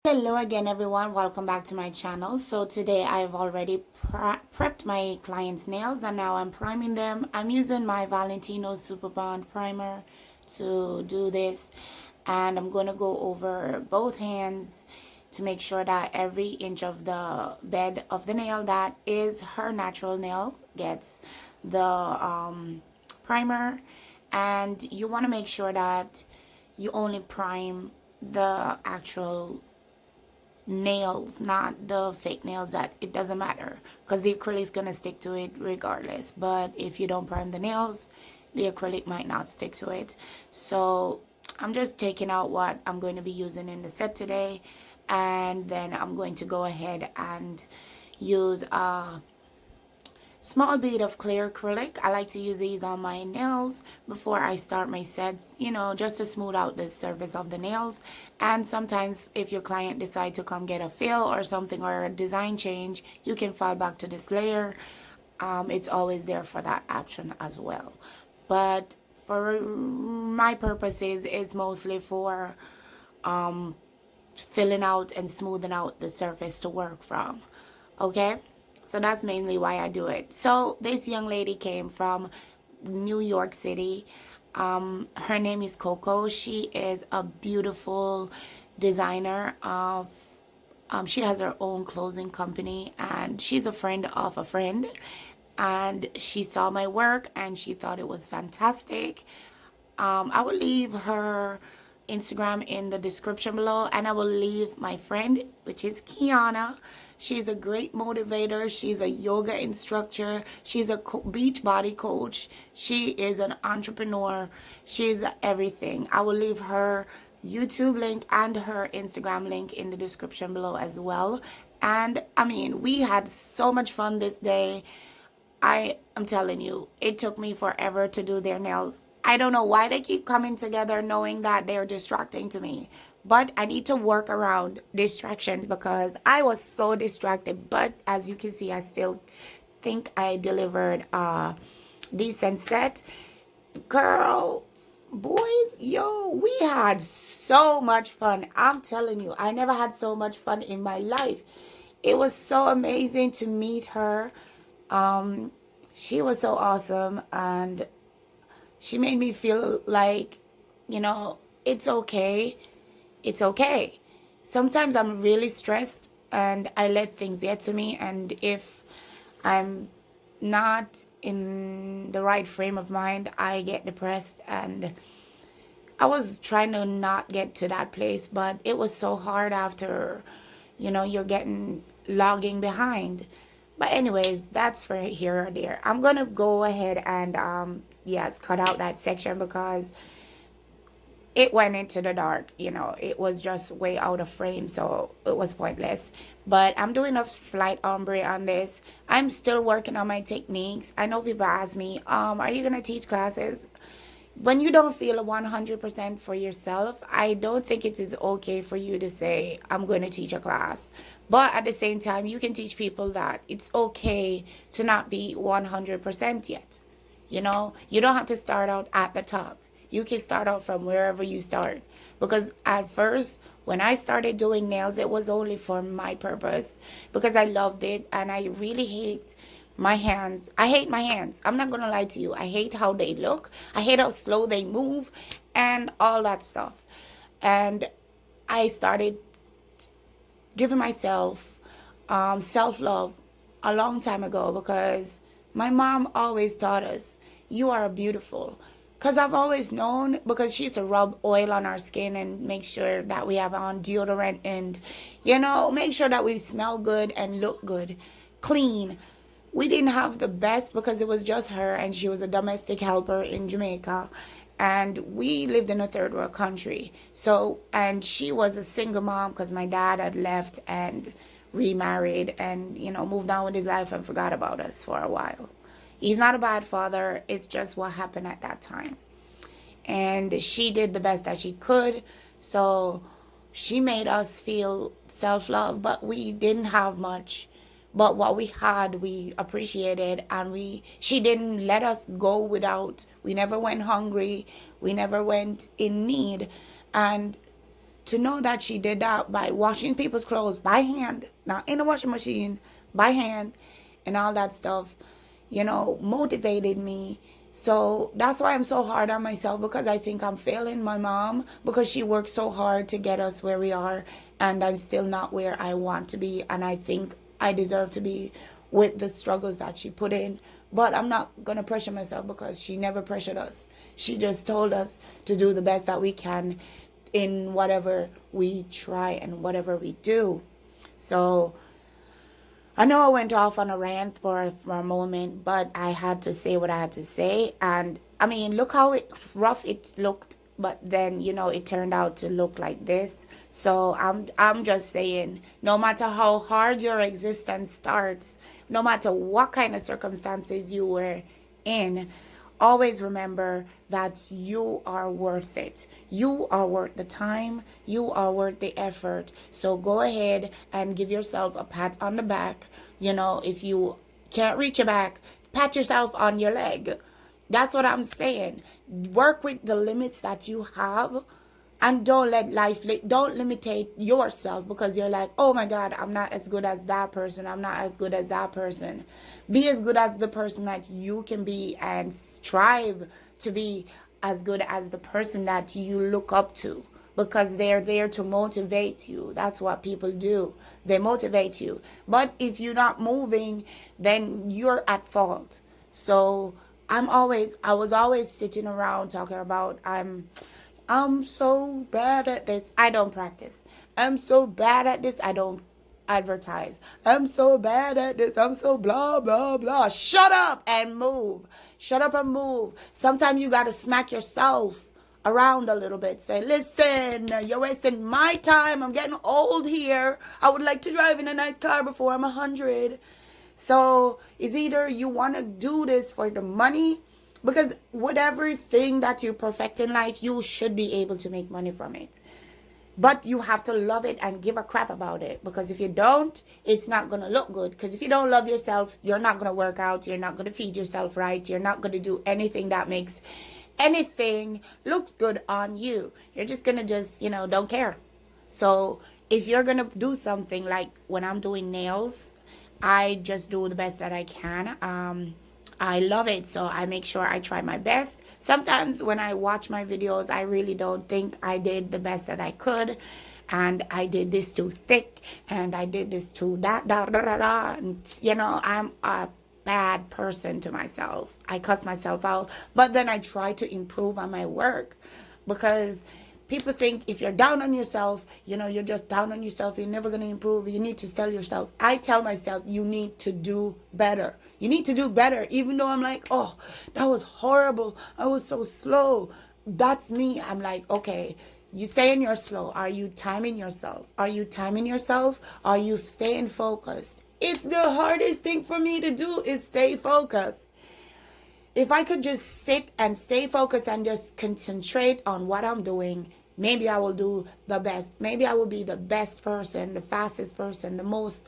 Hello again everyone, welcome back to my channel. So today I've already prepped my clients nails and now I'm priming them. I'm using my Valentino Super Bond primer to do this, and I'm going to go over both hands to make sure that every inch of the bed of the nail that is her natural nail gets the primer. And you want to make sure that you only prime the actual nails, not the fake nails. That it doesn't matter because the acrylic is going to stick to it regardless. But if you don't prime the nails, the acrylic might not stick to it. So I'm just taking out what I'm going to be using in the set today, and then I'm going to go ahead and use a small bead of clear acrylic. I like to use these on my nails before I start my sets, just to smooth out the surface of the nails. And sometimes if your client decide to come get a fill or something, or a design change, you can fall back to this layer. It's always there for that option as well. But for my purposes, it's mostly for filling out and smoothing out the surface to work from. Okay, so that's mainly why I do it. So this young lady came from New York City. Her name is Coco. She is a beautiful designer of she has her own clothing company, and she's a friend of a friend, and she saw my work and she thought it was fantastic. I will leave her Instagram in the description below, and I will leave my friend, which is Kiana. She's a great motivator. She's a yoga instructor. She's a beach body coach. She is an entrepreneur. She's everything. I will leave her YouTube link and her Instagram link in the description below as well. And I mean, we had so much fun this day. I am telling you, it took me forever to do their nails. I don't know why they keep coming together knowing that they're distracting to me. But I need to work around distractions because I was so distracted. But as you can see, I still think I delivered a decent set. Girls, boys, yo, we had so much fun. I'm telling you, I never had so much fun in my life. It was so amazing to meet her. She was so awesome, and she made me feel like, it's okay. It's okay. Sometimes I'm really stressed and I let things get to me, and if I'm not in the right frame of mind, I get depressed. And I was trying to not get to that place, but it was so hard after, you're getting logging behind. But anyways, that's for here or there. I'm gonna go ahead and yes, cut out that section because it went into the dark. It was just way out of frame, so it was pointless. But I'm doing a slight ombre on this. I'm still working on my techniques. I know people ask me, are you gonna teach classes? When you don't feel 100% for yourself, I don't think it is okay for you to say, I'm going to teach a class. But at the same time, you can teach people that it's okay to not be 100% yet. You don't have to start out at the top. You can start out from wherever you start. Because at first, when I started doing nails, it was only for my purpose because I loved it, and I really hate my hands. I hate my hands. I'm not going to lie to you. I hate how they look. I hate how slow they move and all that stuff. And I started giving myself self-love a long time ago because my mom always taught us, you are beautiful. Because I've always known, because she used to rub oil on our skin and make sure that we have on deodorant and, make sure that we smell good and look good, clean. We didn't have the best because it was just her, and she was a domestic helper in Jamaica. And we lived in a third world country. So, and she was a single mom because my dad had left and remarried and, moved on with his life and forgot about us for a while. He's not a bad father. It's just what happened at that time. And she did the best that she could. So she made us feel self-love, but we didn't have much. But what we had, we appreciated, and she didn't let us go without. We never went hungry. We never went in need. And to know that she did that by washing people's clothes by hand, not in a washing machine, by hand, and all that stuff, motivated me. So that's why I'm so hard on myself, because I think I'm failing my mom, because she worked so hard to get us where we are, and I'm still not where I want to be, and I think I deserve to be with the struggles that she put in. But I'm not going to pressure myself, because she never pressured us. She just told us to do the best that we can in whatever we try and whatever we do. So I know I went off on a rant for a moment, but I had to say what I had to say. And I mean, look how rough it looked, but then it turned out to look like this. So I'm just saying, no matter how hard your existence starts, no matter what kind of circumstances you were in, always remember that you are worth it. You are worth the time. You are worth the effort. So go ahead and give yourself a pat on the back. If you can't reach your back, pat yourself on your leg. That's what I'm saying. Work with the limits that you have, and don't let don't limitate yourself, because you're like, oh my God, I'm not as good as that person. I'm not as good as that person. Be as good as the person that you can be, and strive to be as good as the person that you look up to, because they're there to motivate you. That's what people do. They motivate you. But if you're not moving, then you're at fault. So I was always sitting around talking about, I'm so bad at this, I don't practice. I'm so bad at this, I don't advertise. I'm so bad at this, I'm so blah, blah, blah. Shut up and move. Shut up and move. Sometimes you got to smack yourself around a little bit. Say, listen, you're wasting my time. I'm getting old here. I would like to drive in a nice car before I'm 100. So it's either you want to do this for the money, because whatever thing that you perfect in life, you should be able to make money from it. But you have to love it and give a crap about it, because if you don't, it's not going to look good. Because if you don't love yourself, you're not going to work out. You're not going to feed yourself right. You're not going to do anything that makes anything looks good on you. You're just going to don't care. So if you're going to do something, like when I'm doing nails, I just do the best that I can. I love it, so I make sure I try my best. Sometimes when I watch my videos, I really don't think I did the best that I could, and I did this too thick, and I did this too and I'm a bad person to myself. I cuss myself out, but then I try to improve on my work, because people think if you're down on yourself, you're just down on yourself, you're never going to improve. You need to tell yourself. I tell myself, you need to do better. You need to do better, even though I'm like, oh, that was horrible. I was so slow. That's me. I'm like, okay, you saying you're slow. Are you timing yourself? Are you timing yourself? Are you staying focused? It's the hardest thing for me to do, is stay focused. If I could just sit and stay focused and just concentrate on what I'm doing, maybe I will do the best. Maybe I will be the best person, the fastest person, the most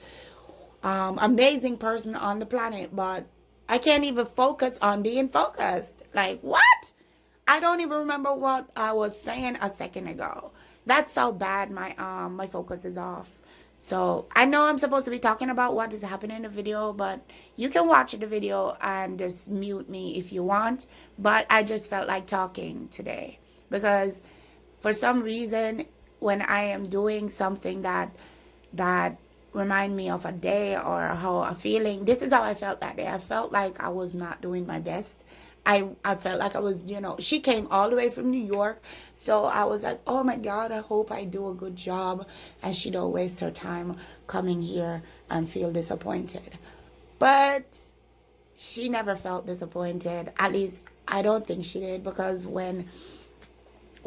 amazing person on the planet. But I can't even focus on being focused. Like, what? I don't even remember what I was saying a second ago. That's how bad my focus is off. So I know I'm supposed to be talking about what is happening in the video, but you can watch the video and just mute me if you want. But I just felt like talking today, because for some reason, when I am doing something that remind me of a day or how a feeling, this is how I felt that day. I felt like I was not doing my best. I felt like I was, she came all the way from New York. So I was like, oh my God, I hope I do a good job, and she don't waste her time coming here and feel disappointed. But she never felt disappointed. At least I don't think she did, because when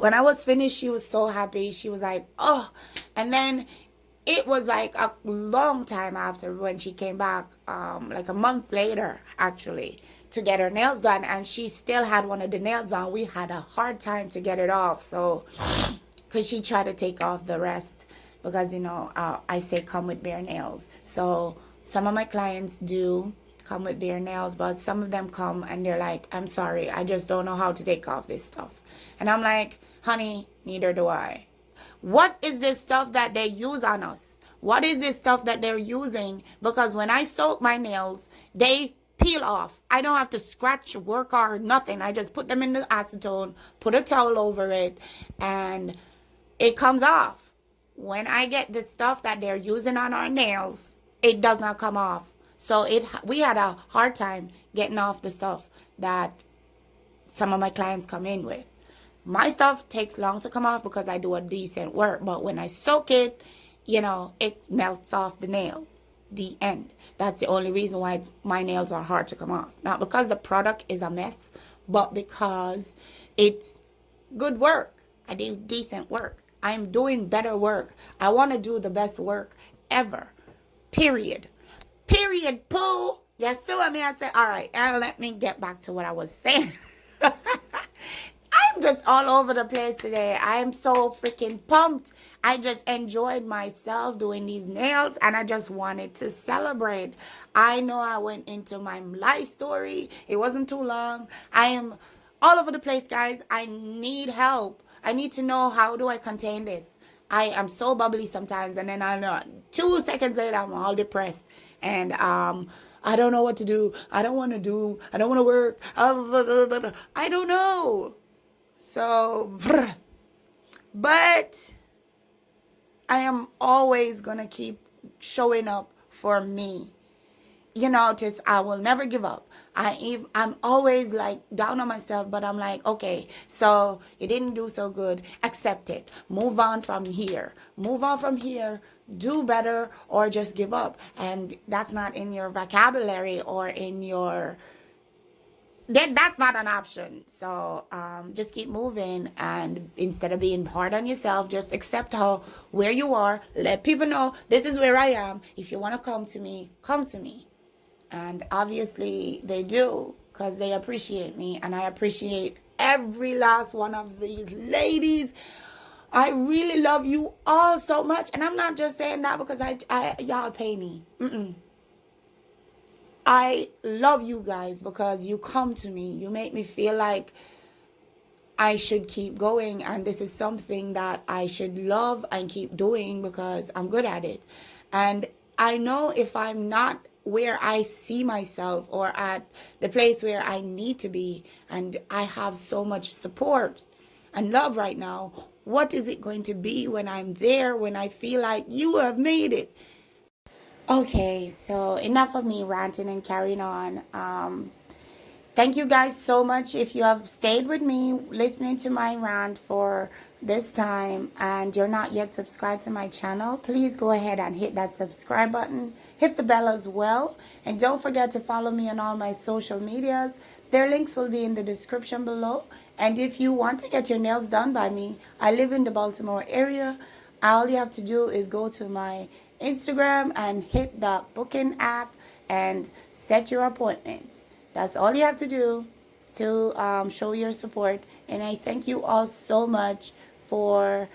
I was finished, she was so happy. She was like, oh, and then it was like a long time after, when she came back, like a month later, actually, to get her nails done, and she still had one of the nails on. We had a hard time to get it off, so, because she tried to take off the rest, because I say come with bare nails. So some of my clients do come with bare nails, but some of them come and they're like, I'm sorry, I just don't know how to take off this stuff. And I'm like, honey, neither do I. What is this stuff that they use on us? What is this stuff that they're using? Because when I soak my nails, they peel off. I don't have to scratch, work, or nothing. I just put them in the acetone, put a towel over it, and it comes off. When I get the stuff that they're using on our nails, it does not come off. So we had a hard time getting off the stuff that some of my clients come in with. My stuff takes long to come off because I do a decent work, but when I soak it, it melts off the nail. The end. That's the only reason why my nails are hard to come off. Not because the product is a mess, but because it's good work. I do decent work. I'm doing better work. I want to do the best work ever. Period. Period, Pooh. Yes, so I mean, I said, all right, and let me get back to what I was saying. I'm just all over the place today. I am so freaking pumped. I just enjoyed myself doing these nails and I just wanted to celebrate. I know I went into my life story. It wasn't too long. I am all over the place, guys. I need help. I need to know, how do I contain this? I am so bubbly sometimes, and then I know 2 seconds later I'm all depressed, and I don't know what to do. I don't want to work. I don't know. So, but I am always gonna keep showing up for me. Just I will never give up. I'm always like down on myself, but I'm like, okay, so you didn't do so good. Accept it. Move on from here. Move on from here. Do better, or just give up. And that's not in your vocabulary or in your that's not an option. So just keep moving, and instead of being hard on yourself, just accept where you are. Let people know this is where I am. If you want to come to me, come to me. And obviously they do, because they appreciate me, and I appreciate every last one of these ladies. I really love you all so much, and I'm not just saying that because y'all pay me. I love you guys because you come to me. You make me feel like I should keep going, and this is something that I should love and keep doing because I'm good at it. And I know if I'm not where I see myself or at the place where I need to be, and I have so much support and love right now, what is it going to be when I'm there, when I feel like you have made it? Okay, so enough of me ranting and carrying on. Thank you guys so much if you have stayed with me listening to my rant for this time and you're not yet subscribed to my channel. Please go ahead and hit that subscribe button. Hit the bell as well. And don't forget to follow me on all my social medias. Their links will be in the description below. And if you want to get your nails done by me, I live in the Baltimore area. All you have to do is go to my Instagram and hit the booking app and set your appointment. That's all you have to do to show your support. And I thank you all so much for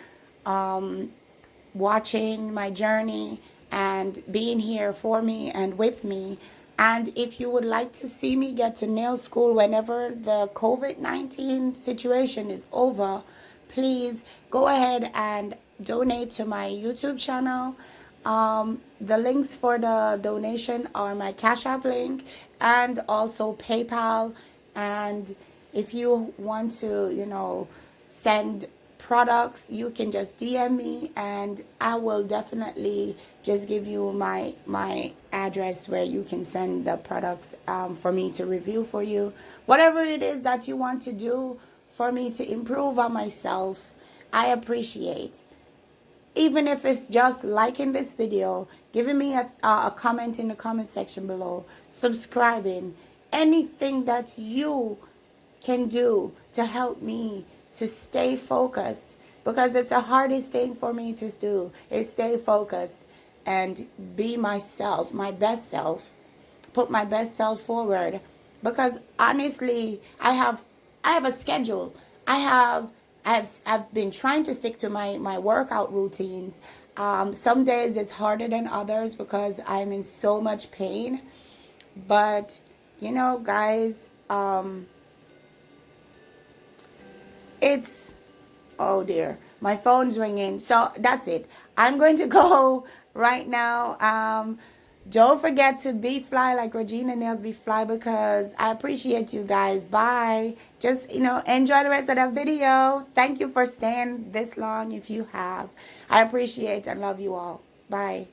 watching my journey and being here for me and with me. And if you would like to see me get to nail school whenever the COVID-19 situation is over, please go ahead and donate to my YouTube channel. The links for the donation are my Cash App link and also PayPal. And if you want to, send products, you can just DM me and I will definitely just give you my address where you can send the products for me to review for you. Whatever it is that you want to do for me to improve on myself, I appreciate. Even if it's just liking this video, giving me a comment in the comment section below, subscribing, anything that you can do to help me to stay focused, because it's the hardest thing for me to do is stay focused and be myself, my best self, put my best self forward. Because honestly, I have a schedule. I've been trying to stick to my workout routines. Some days it's harder than others because I'm in so much pain. But, guys, it's, oh dear, My phone's ringing. So that's it. I'm going to go right now. Don't forget to be fly like Regina Nails Be Fly, because I appreciate you guys. Bye. Just, enjoy the rest of the video. Thank you for staying this long if you have. I appreciate and love you all. Bye.